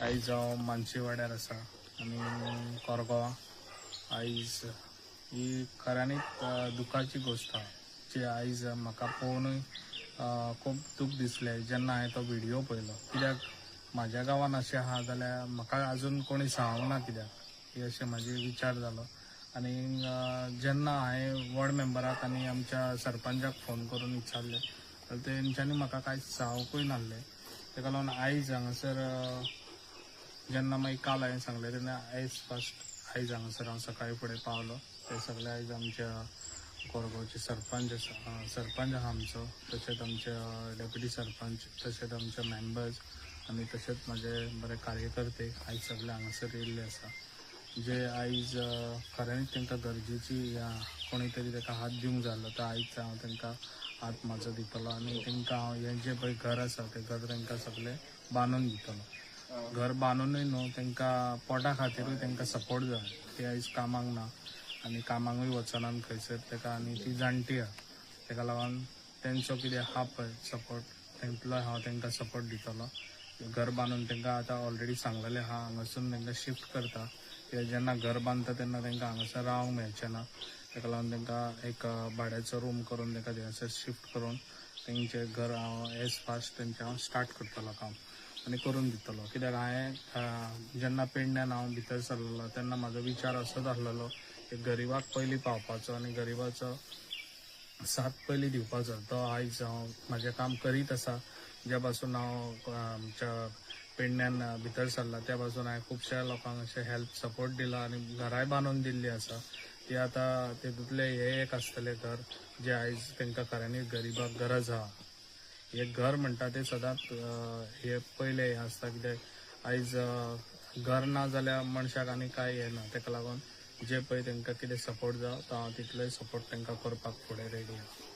आयज हांव मानशी वाड्यार आसा आनी कोरगांवां आयज ही खऱ्यांनीच दुखाची गोष्ट आहा जी आयज म्हाका पळोवनूय खूब दूख दिसलें जेन्ना हांवें तो व्हिडियो पळयलो। कित्याक म्हाज्या गांवांत अशें आहा जाल्यार म्हाका आजून कोणी सांगूंक ना कित्याक ही अशें म्हाजे विचार जालो। आनी जेन्ना हांवें वॉर्ड मेंबराक आनी आमच्या सरपंचाक फोन करून विचारलें तर तेंच्यांनी म्हाका कांयच सांगूंकूय नासलें। तेका लागून आयज हांगासर जेन्ना मागीर काल हांवें सांगलें तेन्ना आयज फस्ट आयज हांगासर हांव सकाळी फुडें पावलो। ते सगळे आयज आमच्या कोरगांवचे सरपंच आसा सरपंच आहा आमचो, तशेंच आमचे डेप्युटी सरपंच, तशेंच आमचे मेंबर्स आनी तशेंच म्हाजे बरे कार्यकर्ते आयज सगळे हांगासर येयल्ले आसा जे आयज खऱ्यांनीच तांकां गरजेची कोणी तरी ताका हात दिवंक जाय आसलो तर आयज हांव तांकां हात म्हाजो दितलो आनी तांकां हांव हें जें पळय घर आसा तें घर तांकां सगळें बांदून दितलो। घर बांदूनय न्हू तांकां पोटा खातीरूय तांकां सपोर्ट जाय। ती आयज कामाक ना आनी कामाकूय वचना खंयसर ताका आनी ती जाणटी आहा ताका लागून तेंचो कितें आहा पळय सपोर्ट तेंतलो हांव तांकां सपोर्ट दितलो। घर बांदून तांकां आतां ऑलरेडी सांगलेलें आहा हांगासून तांकां शिफ्ट करता कित्याक जेन्ना घर बांदता तेन्ना तांकां हांगासर रावंक मेळचें ना। ताका लागून तांकां एक भाड्याचो रूम करून तांकां थंयसर शिफ्ट करून तेंचें घर हांव एज फास्ट तेंचें हांव स्टार्ट करतलो काम आनी करून दितलो। कित्याक हांवें जेन्ना पेडण्यान हांव भितर सरलेलो तेन्ना म्हाजो विचार असोच आसलेलो की गरिबाक पयलीं पावपाचो आनी गरिबाचो साथ पयलीं दिवपाचो। तो आयज हांव म्हाजें काम करीत आसा। ज्या पासून हांव आमच्या पेडण्यान भितर सरला त्या पासून हांवें खुबश्या लोकांक अशें हेल्प सपोर्ट दिला आनी घराय बांदून दिल्लीं आसा। ती आतां तेतूंतलें हें एक आसतलें घर जें आयज तांकां खऱ्यांनीच गरिबाक गरज आहा। हे घर म्हणटा ते सदांच हे पयलें हें आसता कित्याक आयज घर ना जाल्यार मनशाक आनी कांय हें ना। ताका लागून जे पळय तांकां कितें सपोर्ट जाय तो हांव तितलोय सपोर्ट तांकां करपाक फुडें रेडी आहा।